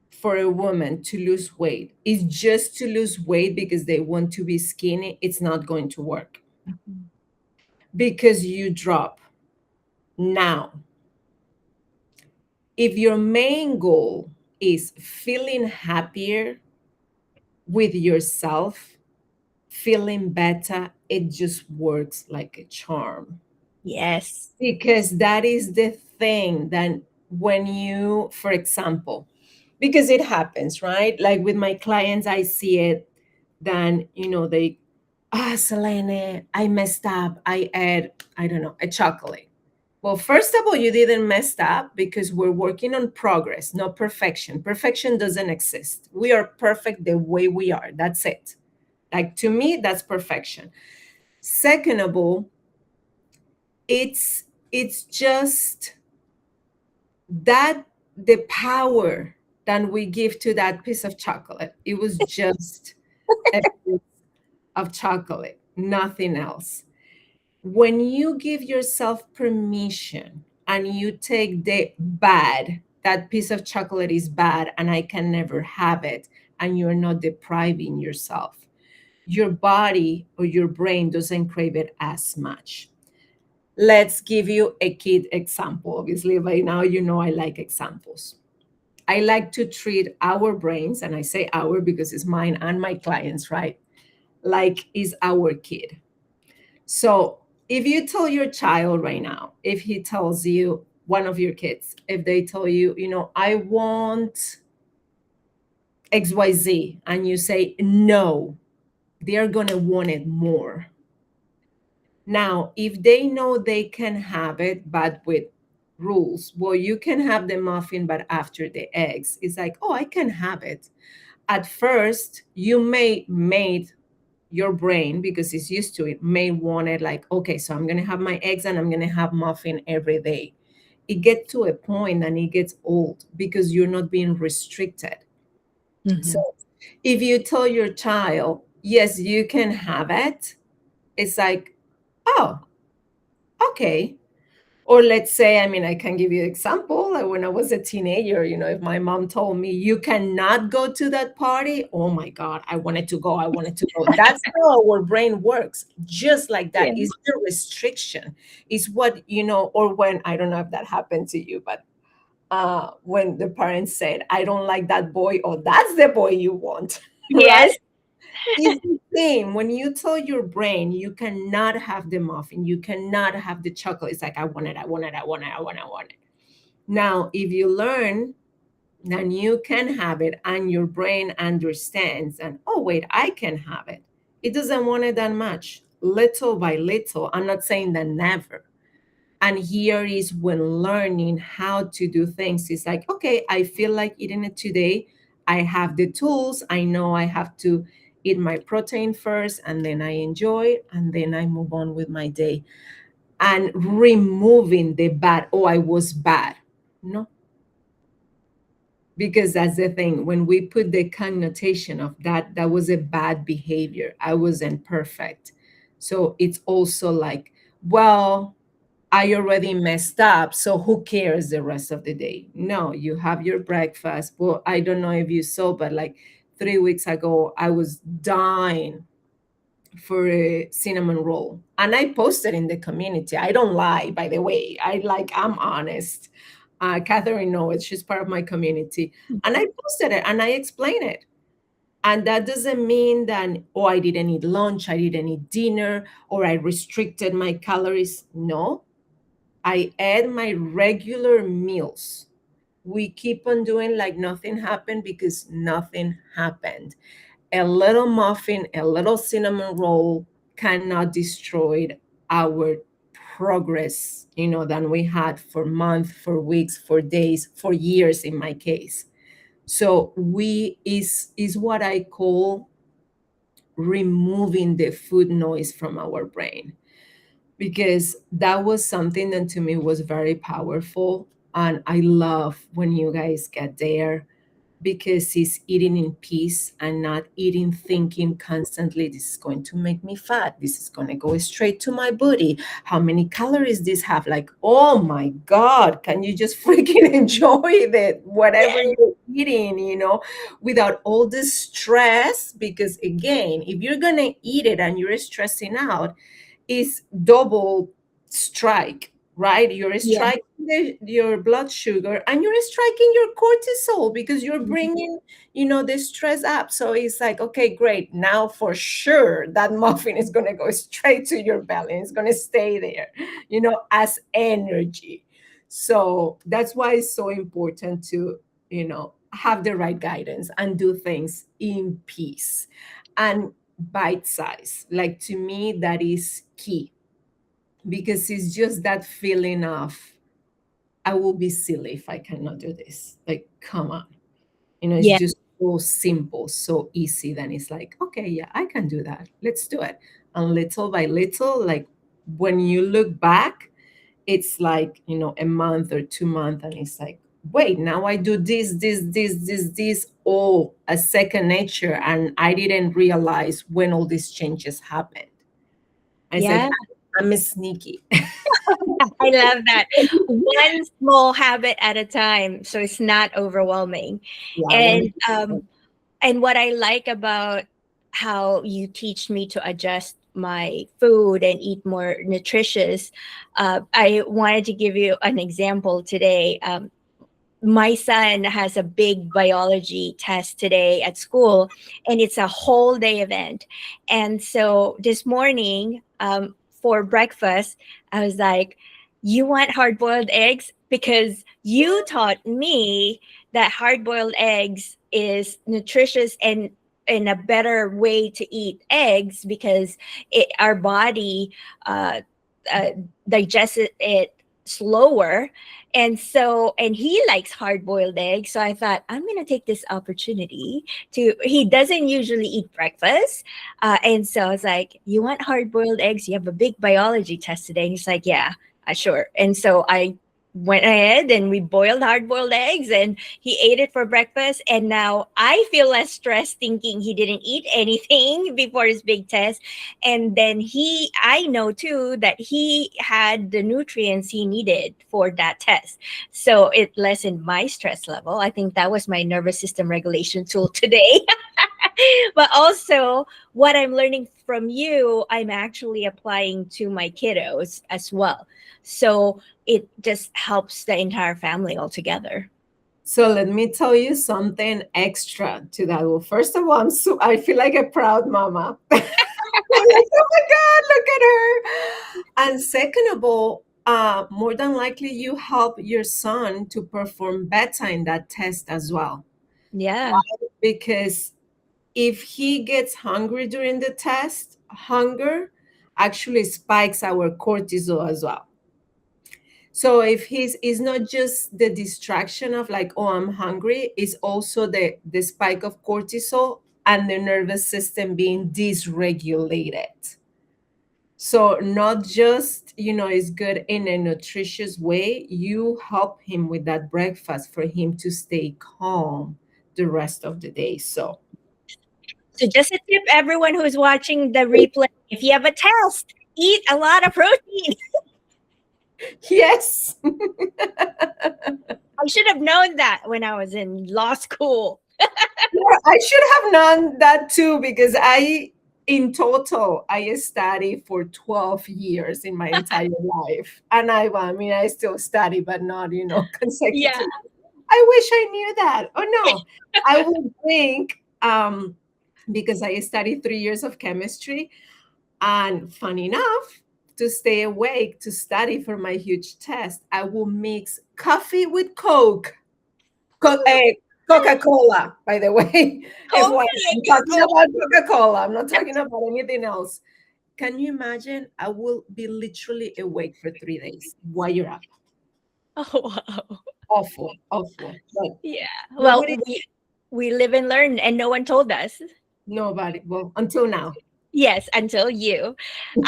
for a woman to lose weight is just to lose weight because they want to be skinny, it's not going to work Mhm. because you drop. Now, if your main goal is feeling happier with yourself, feeling better, it just works like a charm. Yes. Because that is the thing that when you, for example, because it happens, right? Like with my clients, I see it, then, they, Selene, I messed up. I ate, I don't know, a chocolate. Well, first of all, you didn't mess up because we're working on progress, not perfection. Perfection doesn't exist. We are perfect the way we are. That's it. Like to me, that's perfection. Second of all, it's just that the power that we give to that piece of chocolate. It was just a piece of chocolate, nothing else. When you give yourself permission and you take the bad, that piece of chocolate is bad and I can never have it, and you're not depriving yourself, your body or your brain doesn't crave it as much. Let's give you a kid example. Obviously, by now, I like examples. I like to treat our brains, and I say our because it's mine and my clients, right? Like is our kid. So if you tell your child right now, if he tells you, one of your kids, if they tell you, I want XYZ, and you say no, they're going to want it more. Now, if they know they can have it, but with rules, well, you can have the muffin, but after the eggs, it's like, oh, I can have it. At first, you may made your brain, because it's used to it, may want it like, okay, so I'm going to have my eggs and I'm going to have muffin every day. It gets to a point and it gets old because you're not being restricted. So Mhm. if you tell your child, yes, you can have it, it's like, oh, okay. Or let's say, I mean, I can give you an example. Like when I was a teenager, if my mom told me you cannot go to that party, oh my God, I wanted to go. I wanted to go. That's how our brain works. Just like that. Yeah. It's the restriction. It's what, or when, I don't know if that happened to you, but when the parents said, I don't like that boy, or that's the boy you want, right? Yes. It's the same. When you tell your brain you cannot have the muffin, you cannot have the chocolate, it's like, I want it, I want it, I want it, I want it, I want it. Now, if you learn that you can have it and your brain understands, and oh, wait, I can have it, it doesn't want it that much, little by little. I'm not saying that never. And here is when learning how to do things. It's like, okay, I feel like eating it today. I have the tools. I know I have to eat my protein first, and then I enjoy, and then I move on with my day. And removing the bad, oh, I was bad. No, because that's the thing. When we put the connotation of that, that was a bad behavior. I wasn't perfect. So it's also like, well, I already messed up, so who cares the rest of the day? No, you have your breakfast. Well, I don't know if you saw, but like 3 weeks ago, I was dying for a cinnamon roll. And I posted in the community. I don't lie, by the way. I'm honest. Catherine knows, she's part of my community. And I posted it and I explained it. And that doesn't mean that, oh, I didn't eat lunch, I didn't eat dinner, or I restricted my calories. No, I add my regular meals. We keep on doing like nothing happened because nothing happened. A little muffin, a little cinnamon roll cannot destroy our progress, that we had for months, for weeks, for days, for years in my case. So we is what I call removing the food noise from our brain, because that was something that to me was very powerful. And I love when you guys get there, because he's eating in peace and not eating thinking constantly, this is going to make me fat, this is going to go straight to my booty, how many calories this have, like, oh my god, can you just freaking enjoy that whatever you're eating, without all this stress? Because again, if you're going to eat it and you're stressing out, is double strike, right? You're Yeah. striking your blood sugar, and you're striking your cortisol, because you're Mhm. bringing, the stress up. So it's like, okay, great. Now for sure that muffin is going to go straight to your belly. It's going to stay there, as energy. So that's why it's so important to, have the right guidance and do things in peace and bite size. Like, to me, that is key, because it's just that feeling of, I will be silly if I cannot do this. Like, come on. It's Yeah. just so simple, so easy. Then it's like, okay, yeah, I can do that. Let's do it. And little by little, like, when you look back, it's like, a month or 2 months, and it's like, wait, now I do this, all a second nature. And I didn't realize when all these changes happened. I said, Yeah. I'm a sneaky. I love that. One small habit at a time, so it's not overwhelming. Yeah, And 100%. what I like about how you teach me to adjust my food and eat more nutritious, I wanted to give you an example today. My son has a big biology test today at school, and it's a whole day event. And so this morning, for breakfast, I was like, you want hard boiled eggs? Because you taught me that hard boiled eggs is nutritious and in a better way to eat eggs, because our body uh, uh, digests it slower. And so, and he likes hard boiled eggs. So I thought, I'm going to take this opportunity to, he doesn't usually eat breakfast. And so I was like, you want hard boiled eggs? You have a big biology test today. And he's like, yeah, sure. And so I went ahead and we boiled hard boiled eggs, and he ate it for breakfast. And now I feel less stressed thinking he didn't eat anything before his big test. And then I know too that he had the nutrients he needed for that test, so it lessened my stress level. I think that was my nervous system regulation tool today. But also, what I'm learning from you, I'm actually applying to my kiddos as well, so it just helps the entire family altogether. So let me tell you something extra to that. Well, first of all, I feel like a proud mama. I'm like, oh my God, look at her. And second of all, more than likely you help your son to perform better in that test as well. Yeah. Because if he gets hungry during the test, hunger actually spikes our cortisol as well. So if he's is not just the distraction of like, oh, I'm hungry, it's also the spike of cortisol and the nervous system being dysregulated. So not just, is good in a nutritious way, you help him with that breakfast for him to stay calm the rest of the day. So So just a tip, everyone who's watching the replay, if you have a test, eat a lot of protein. yes. I should have known that when I was in law school. Yeah, I should have known that too, because in total, I studied for 12 years in my entire life. And I mean, I still study, but not, Yeah. consecutive. I wish I knew that. Oh no, I would think, because I studied 3 years of chemistry, and fun enough, to stay awake to study for my huge test, I will mix coffee with Coke. Coca-Cola, by the way. FYI, Hopefully, I'm talking about Coca-Cola. I'm not talking about anything else. Can you imagine? I will be literally awake for 3 days while you're up. oh wow. Awful, awful. But Yeah. Well, nobody. We live and learn, and no one told us. Nobody. Well, until now. Yes, until you.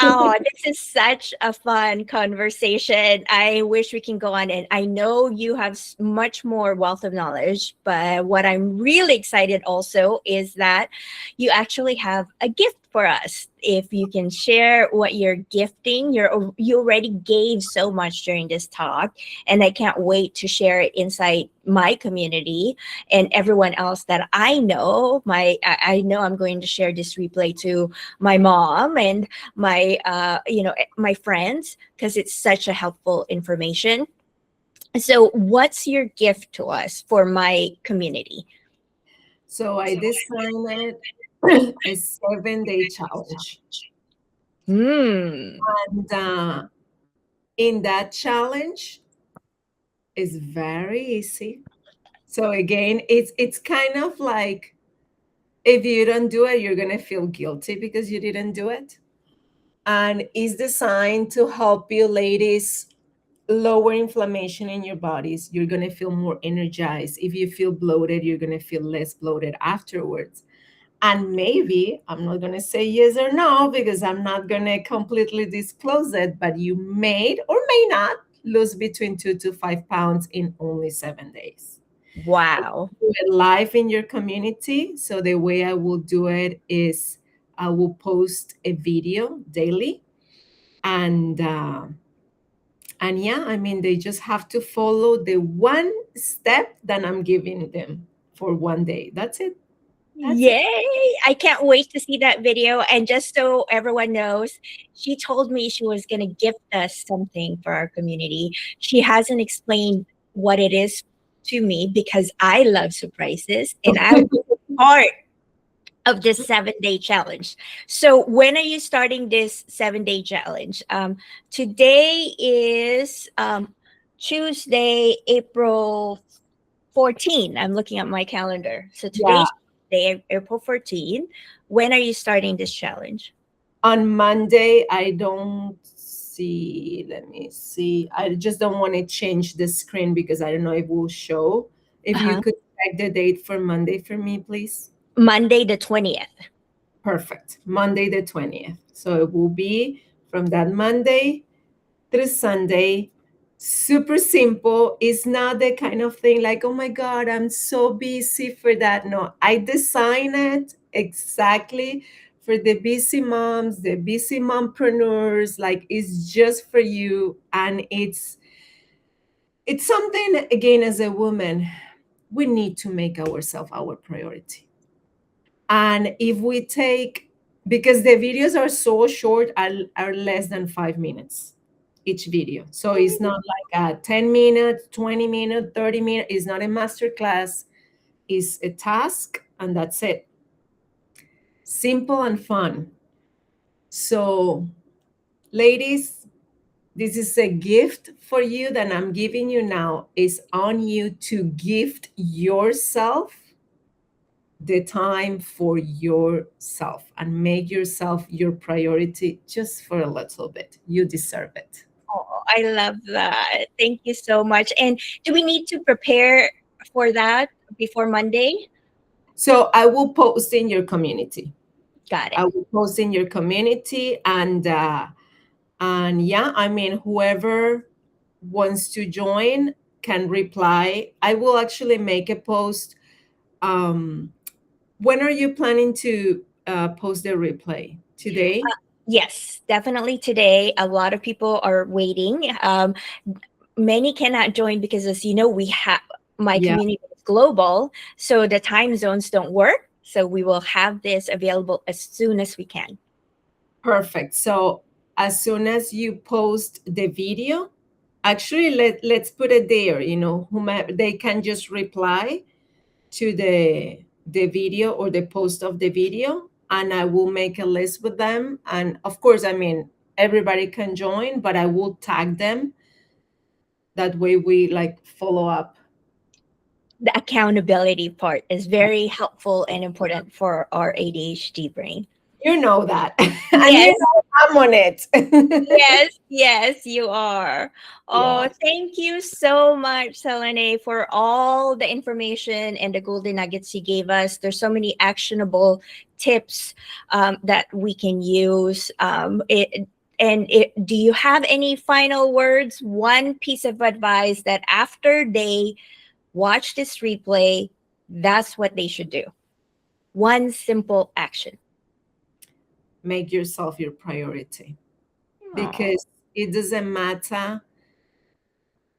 Oh, this is such a fun conversation. I wish we can go on, and I know you have much more wealth of knowledge. But what I'm really excited also is that you actually have a gift for us. If you can share what you're gifting, you already gave so much during this talk, and I can't wait to share it inside my community and everyone else that I know. I know I'm going to share this replay to my mom and my friends, because it's such a helpful information. So what's your gift to us for my community? So I designed a 7 day challenge. Hmm. And in that challenge is very easy. So again, it's kind of like if you don't do it, you're gonna feel guilty because you didn't do it. And it's designed to help you ladies lower inflammation in your bodies. You're going to feel more energized. If you feel bloated, you're going to feel less bloated afterwards. And maybe, I'm not going to say yes or no because I'm not going to completely disclose it, but you may or may not lose between 2 to 5 pounds in only 7 days. Wow. Do it live in your community. So the way I will do it is I will post a video daily, and yeah, I mean, they just have to follow the one step that I'm giving them for 1 day. That's it. That's it. Yay! I can't wait to see that video. And just so everyone knows, she told me she was going to gift us something for our community. She hasn't explained what it is to me because I love surprises and I was part of this 7 day challenge. So, when are you starting this 7 day challenge? Today is Tuesday, April 14. I'm looking at my calendar. So Yeah. today's day, April 14. When are you starting this challenge? On Monday, I don't see, let me see. I just don't want to change the screen because I don't know if it will show. If you Uh-huh. could check the date for Monday for me, please. Monday the 20th. Perfect. Monday the 20th. So it will be from that Monday through Sunday. Super simple. It's not the kind of thing like, oh my God, I'm so busy for that. No, I design it exactly for the busy moms, the busy mompreneurs. Like it's just for you. And it's something again as a woman, we need to make ourselves our priority. And if we take, because the videos are so short, are less than 5 minutes each video. So it's not like a 10 minutes, 20 minutes, 30 minutes. It's not a master class. It's a task and that's it. Simple and fun. So, ladies, this is a gift for you that I'm giving you now. It's on you to gift yourself the time for yourself and make yourself your priority just for a little bit. You deserve it. Oh, I love that. Thank you so much. And do we need to prepare for that before Monday? So I will post in your community. Got it. I will post in your community, and yeah, I mean, whoever wants to join can reply. I will actually make a post. Um, when are you planning to post the replay? Today? Yes, definitely today. A lot of people are waiting. Many cannot join because, as you know, we have my Yeah, community is global, so the time zones don't work. So we will have this available as soon as we can. perfect. So as soon as you post the video, actually let's put it there. You know, whomever they can just reply to the video or the post of the video, and I will make a list with them. And of course, I mean, everybody can join, but I will tag them. That way we like follow up. The accountability part is very helpful and important for our ADHD brain. You know that. And you Yes, know I'm on it. yes, yes, you are. Yeah. Oh, thank you so much, Selene, for all the information and the golden nuggets you gave us. There's so many actionable tips that we can use. Do you have any final words? One piece of advice that after they watch this replay, that's what they should do. One simple action. Make yourself your priority, Oh. because it doesn't matter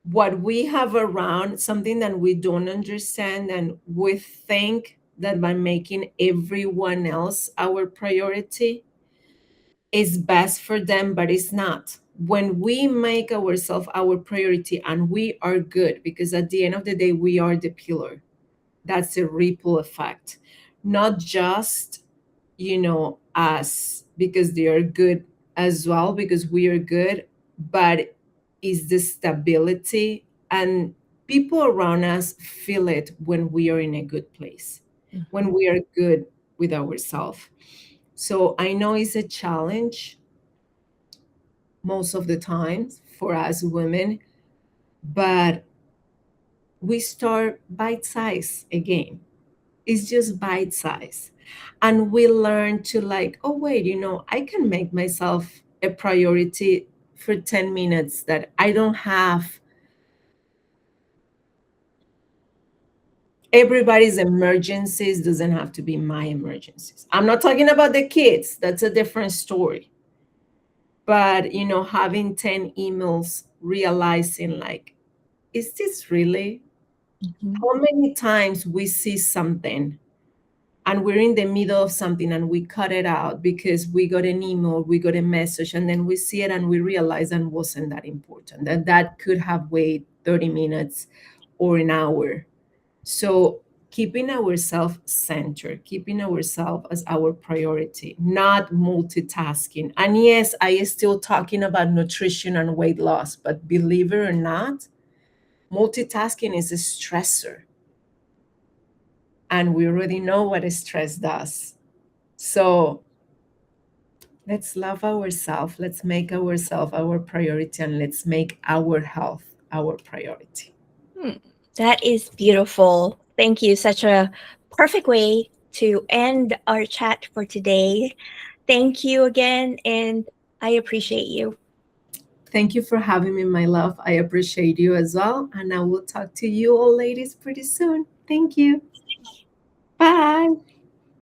what we have around, something that we don't understand, and we think that by making everyone else our priority is best for them, but it's not. When we make ourselves our priority and we are good, because at the end of the day, we are the pillar, that's a ripple effect. Not just, us, because they are good as well, because we are good, but is the stability, and people around us feel it when we are in a good place, when Mhm. we are good with ourselves. So I know it's a challenge most of the times for us women, but we start bite size again. It's just bite size. And we learn to, like, oh, wait, I can make myself a priority for 10 minutes, that I don't have everybody's emergencies, doesn't have to be my emergencies. I'm not talking about the kids, that's a different story. But, having 10 emails, realizing, like, is this really? Mhm. How many times we see something and we're in the middle of something and we cut it out because we got an email, we got a message, and then we see it and we realize that wasn't that important, that could have waited 30 minutes or an hour. So keeping ourselves centered, keeping ourselves as our priority, not multitasking. And yes, I is still talking about nutrition and weight loss, but believe it or not, multitasking is a stressor, and we already know what stress does. So let's love ourselves, let's make ourselves our priority, and let's make our health our priority. Hmm. That is beautiful. Thank you. Such a perfect way to end our chat for today. Thank you again, and I appreciate you. Thank you for having me, my love. I appreciate you as well. And I will talk to you all ladies pretty soon. Thank you. Bye.